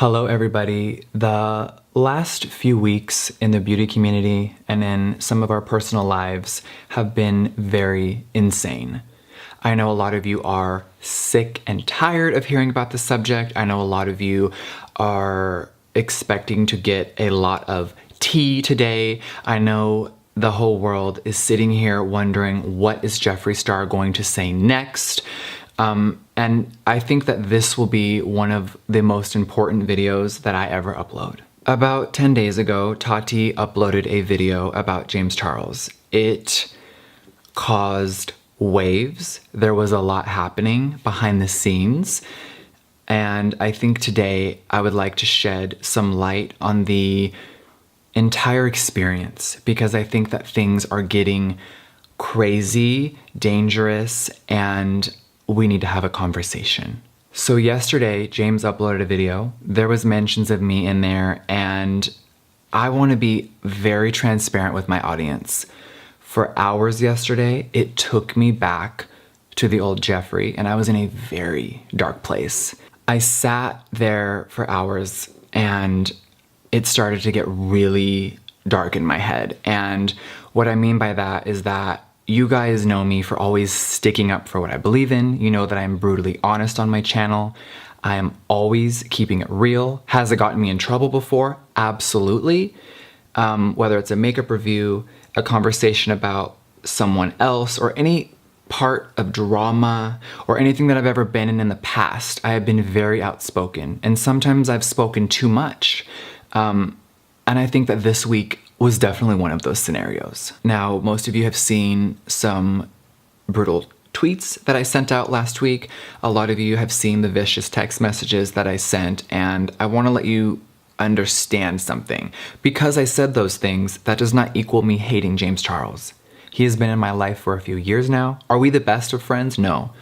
Hello everybody. The last few weeks in the beauty community and in some of our personal lives have been very insane. I know a lot of you are sick and tired of hearing about the subject. I know a lot of you are expecting to get a lot of tea today. I know the whole world is sitting here wondering, what is Jeffree Star going to say next? And I think that this will be one of the most important videos that I ever upload. About 10 days ago, Tati uploaded a video about James Charles. It caused waves. There was a lot happening behind the scenes. And I think today I would like to shed some light on the entire experience, because I think that things are getting crazy, dangerous, and we need to have a conversation. So yesterday, James uploaded a video. There was mentions of me in there, and I want to be very transparent with my audience. For hours yesterday, it took me back to the old Jeffree, and I was in a very dark place. I sat there for hours, and it started to get really dark in my head. And what I mean by that is that you guys know me for always sticking up for what I believe in. You know that I'm brutally honest on my channel. I am always keeping it real. Has it gotten me in trouble before? Absolutely. Whether it's a makeup review, a conversation about someone else, or any part of drama, or anything that I've ever been in the past, I have been very outspoken. And sometimes I've spoken too much. And I think that this week was definitely one of those scenarios. Now, most of you have seen some brutal tweets that I sent out last week. A lot of you have seen the vicious text messages that I sent, and I want to let you understand something. Because I said those things, that does not equal me hating James Charles. He has been in my life for a few years now. Are we the best of friends? No.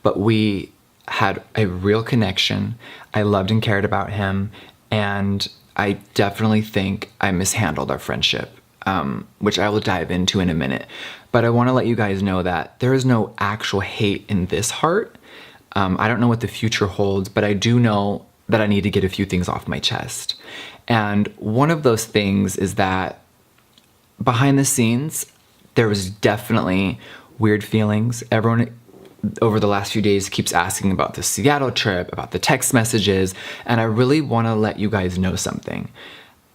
But we had a real connection. I loved and cared about him, and I definitely think I mishandled our friendship, which I will dive into in a minute. But I want to let you guys know that there is no actual hate in this heart. I don't know what the future holds, but I do know that I need to get a few things off my chest. And one of those things is that behind the scenes, there was definitely weird feelings. Everyone over the last few days keeps asking about the Seattle trip, about the text messages, and I really want to let you guys know something.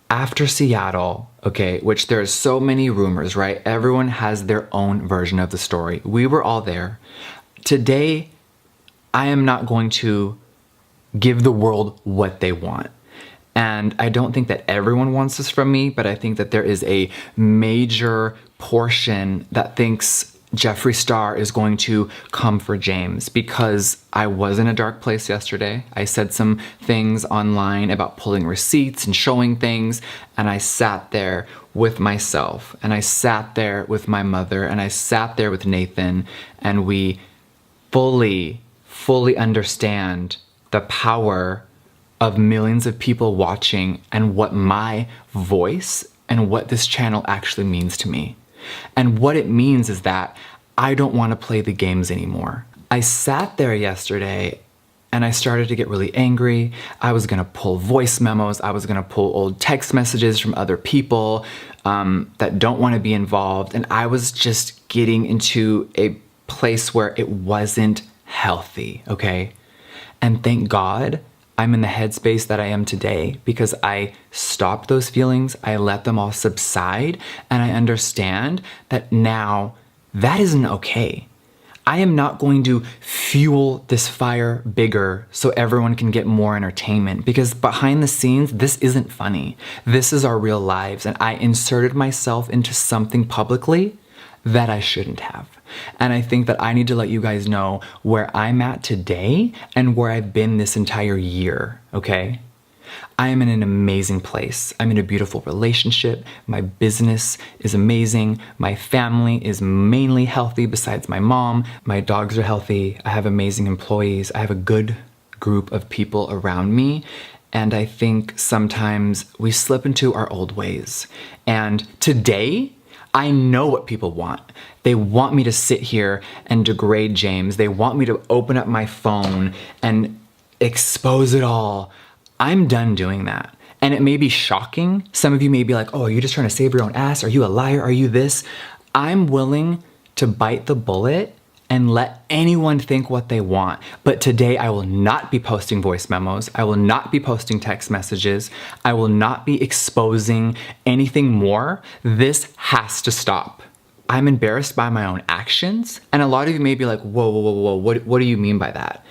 After Seattle, okay, which there's so many rumors, right? Everyone has their own version of the story. We were all there. Today, I am not going to give the world what they want. And I don't think that everyone wants this from me, but I think that there is a major portion that thinks Jeffree Star is going to come for James, because I was in a dark place yesterday. I said some things online about pulling receipts and showing things, and I sat there with myself, and I sat there with my mother, and I sat there with Nathan, and we fully understand the power of millions of people watching and what my voice and what this channel actually means to me. And what it means is that I don't want to play the games anymore. I sat there yesterday and I started to get really angry. I was gonna pull voice memos. I was gonna pull old text messages from other people that don't want to be involved. And I was just getting into a place where it wasn't healthy, okay? And thank God I'm in the headspace that I am today, because I stopped those feelings, I let them all subside, and I understand that now that isn't okay. I am not going to fuel this fire bigger so everyone can get more entertainment, because behind the scenes, this isn't funny. This is our real lives, and I inserted myself into something publicly that I shouldn't have. And I think that I need to let you guys know where I'm at today and where I've been this entire year, okay? I am in an amazing place. I'm in a beautiful relationship. My business is amazing. My family is mainly healthy besides my mom. My dogs are healthy. I have amazing employees. I have a good group of people around me. And I think sometimes we slip into our old ways. And today, I know what people want. They want me to sit here and degrade James. They want me to open up my phone and expose it all. I'm done doing that. And it may be shocking. Some of you may be like, oh, are you just trying to save your own ass? Are you a liar? Are you this? I'm willing to bite the bullet and let anyone think what they want. But today I will not be posting voice memos. I will not be posting text messages. I will not be exposing anything more. This has to stop. I'm embarrassed by my own actions. And a lot of you may be like, whoa, whoa, whoa, whoa, what do you mean by that?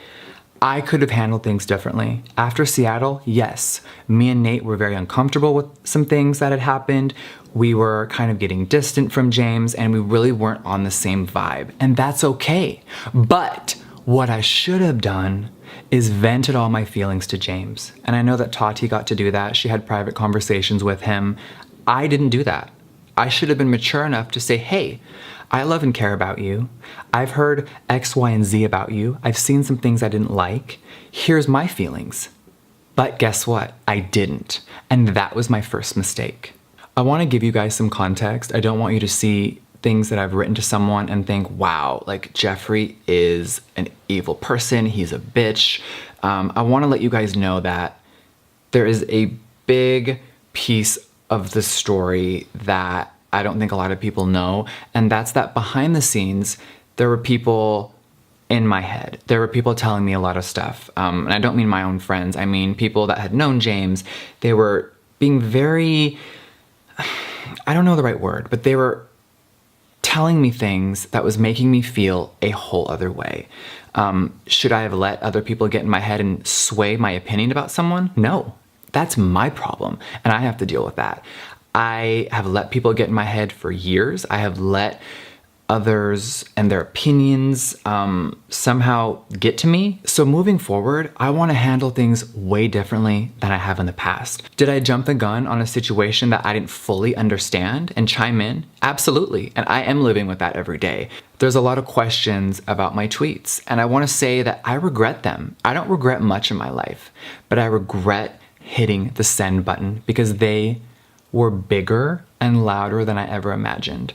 I could have handled things differently. After Seattle, yes, me and Nate were very uncomfortable with some things that had happened. We were kind of getting distant from James and we really weren't on the same vibe. And that's okay. But what I should have done is vented all my feelings to James. And I know that Tati got to do that. She had private conversations with him. I didn't do that. I should have been mature enough to say, hey, I love and care about you. I've heard X, Y, and Z about you. I've seen some things I didn't like. Here's my feelings. But guess what? I didn't. And that was my first mistake. I want to give you guys some context. I don't want you to see things that I've written to someone and think, wow, like Jeffrey is an evil person. He's a bitch. I want to let you guys know that there is a big piece of the story that I don't think a lot of people know, and that's that behind the scenes, there were people in my head. There were people telling me a lot of stuff, and I don't mean my own friends. I mean people that had known James. They were being very, I don't know the right word, but they were telling me things that was making me feel a whole other way. Should I have let other people get in my head and sway my opinion about someone? No, that's my problem, and I have to deal with that. I have let people get in my head for years. I have let others and their opinions somehow get to me. So moving forward, I want to handle things way differently than I have in the past. Did I jump the gun on a situation that I didn't fully understand and chime in? Absolutely. And I am living with that every day. There's a lot of questions about my tweets, and I want to say that I regret them. I don't regret much in my life, but I regret hitting the send button because they were bigger and louder than I ever imagined.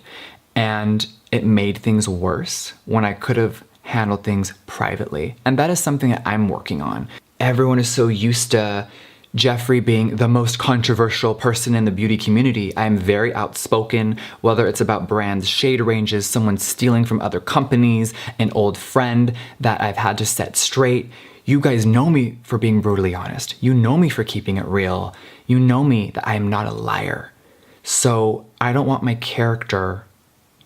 And it made things worse when I could have handled things privately. And that is something that I'm working on. Everyone is so used to Jeffrey being the most controversial person in the beauty community. I am very outspoken, whether it's about brands, shade ranges, someone stealing from other companies, an old friend that I've had to set straight. You guys know me for being brutally honest. You know me for keeping it real. You know me that I am not a liar. So I don't want my character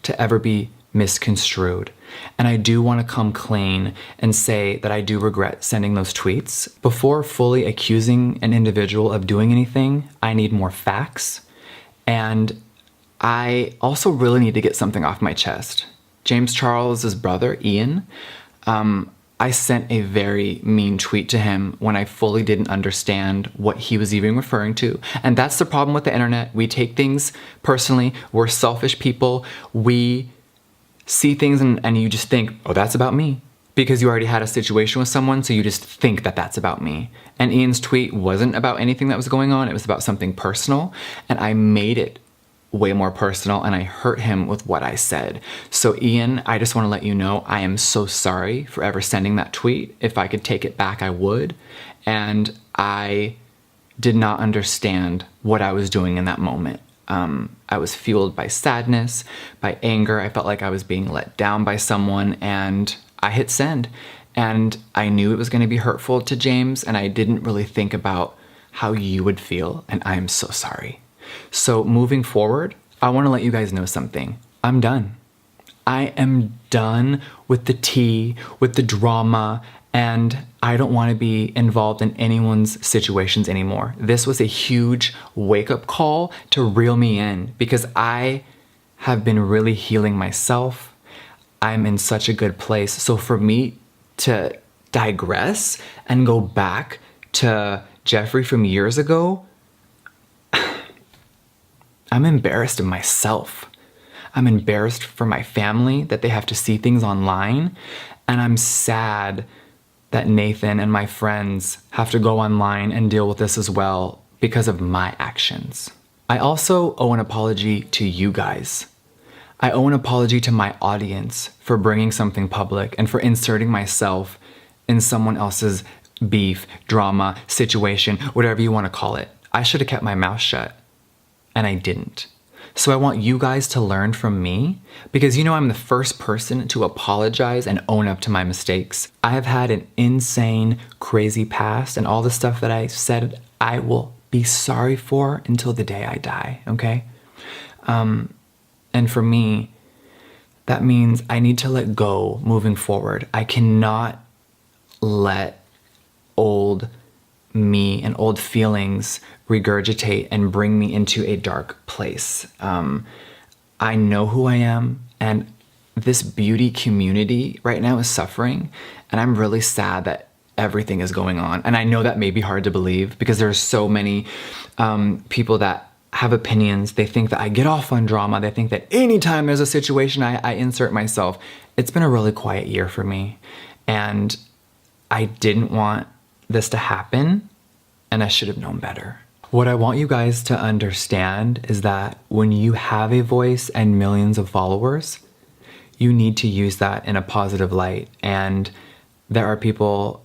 to ever be misconstrued. And I do want to come clean and say that I do regret sending those tweets. Before fully accusing an individual of doing anything, I need more facts. And I also really need to get something off my chest. James Charles's brother, Ian, I sent a very mean tweet to him when I fully didn't understand what he was even referring to. And that's the problem with the internet. We take things personally. We're selfish people. We see things and you just think, oh, that's about me. Because you already had a situation with someone, so you just think that that's about me. And Ian's tweet wasn't about anything that was going on. It was about something personal. And I made it way more personal and I hurt him with what I said. So Ian, I just want to let you know I am so sorry for ever sending that tweet. If I could take it back, I would. And I did not understand what I was doing in that moment. I was fueled by sadness, by anger. I felt like I was being let down by someone and I hit send. And I knew it was going to be hurtful to James and I didn't really think about how you would feel. And I am so sorry. So moving forward, I want to let you guys know something. I'm done. I am done with the tea, with the drama, and I don't want to be involved in anyone's situations anymore. This was a huge wake-up call to reel me in because I have been really healing myself. I'm in such a good place. So for me to digress and go back to Jeffrey from years ago, I'm embarrassed of myself. I'm embarrassed for my family that they have to see things online. And I'm sad that Nathan and my friends have to go online and deal with this as well because of my actions. I also owe an apology to you guys. I owe an apology to my audience for bringing something public and for inserting myself in someone else's beef, drama, situation, whatever you want to call it. I should have kept my mouth shut, and I didn't. So I want you guys to learn from me, because you know I'm the first person to apologize and own up to my mistakes. I have had an insane, crazy past, and all the stuff that I said I will be sorry for until the day I die, okay? And for me, that means I need to let go moving forward. I cannot let old me and old feelings regurgitate and bring me into a dark place. I know who I am, and this beauty community right now is suffering, and I'm really sad that everything is going on. And I know that may be hard to believe because there's so many people that have opinions. They think that I get off on drama. They think that anytime there's a situation, I insert myself. It's been a really quiet year for me, and I didn't want this to happen, and I should have known better. What I want you guys to understand is that when you have a voice and millions of followers, you need to use that in a positive light. And there are people,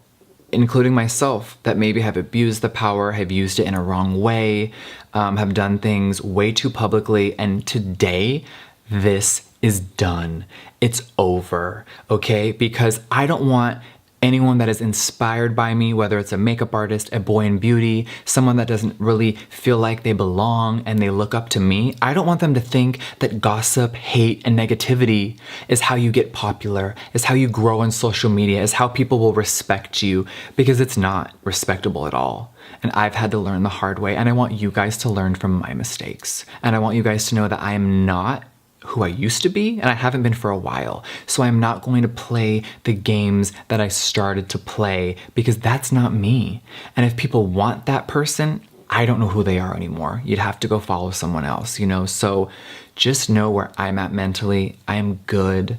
including myself, that maybe have abused the power, have used it in a wrong way, have done things way too publicly. And today, this is done. It's over, okay? Because I don't want anyone that is inspired by me, whether it's a makeup artist, a boy in beauty, someone that doesn't really feel like they belong and they look up to me, I don't want them to think that gossip, hate, and negativity is how you get popular, is how you grow on social media, is how people will respect you, because it's not respectable at all. And I've had to learn the hard way, and I want you guys to learn from my mistakes. And I want you guys to know that I am not who I used to be, and I haven't been for a while. So I'm not going to play the games that I started to play, because that's not me. And if people want that person, I don't know who they are anymore. You'd have to go follow someone else, you know? So just know where I'm at mentally. I am good.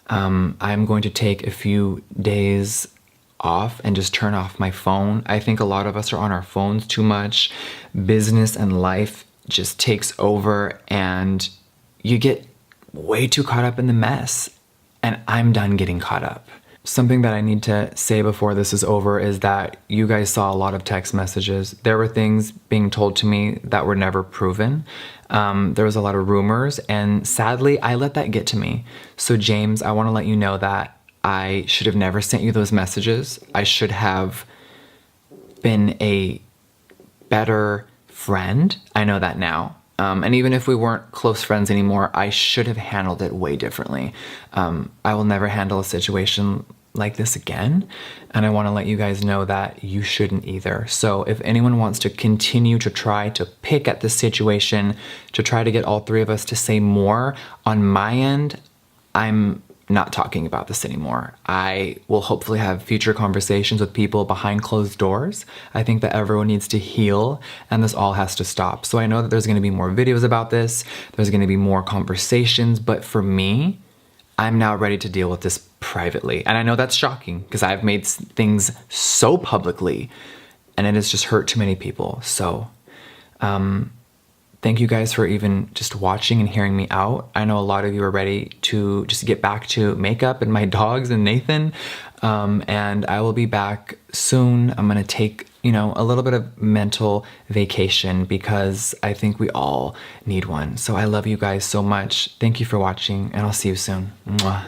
I'm going to take a few days off and just turn off my phone. I think a lot of us are on our phones too much. Business and life just takes over, and you get way too caught up in the mess, and I'm done getting caught up. Something that I need to say before this is over is that you guys saw a lot of text messages. There were things being told to me that were never proven. There was a lot of rumors, and sadly, I let that get to me. So James, I want to let you know that I should have never sent you those messages. I should have been a better friend. I know that now. And even if we weren't close friends anymore, I should have handled it way differently. I will never handle a situation like this again. And I want to let you guys know that you shouldn't either. So if anyone wants to continue to try to pick at this situation, to try to get all three of us to say more, on my end, I'm not talking about this anymore. I will hopefully have future conversations with people behind closed doors. I think that everyone needs to heal, and this all has to stop. So I know that there's going to be more videos about this. There's going to be more conversations, but for me, I'm now ready to deal with this privately. And I know that's shocking because I've made things so publicly, and it has just hurt too many people. So, thank you guys for even just watching and hearing me out. I know a lot of you are ready to just get back to makeup and my dogs and Nathan. And I will be back soon. I'm gonna take, a little bit of mental vacation because I think we all need one. So I love you guys so much. Thank you for watching, and I'll see you soon. Mwah.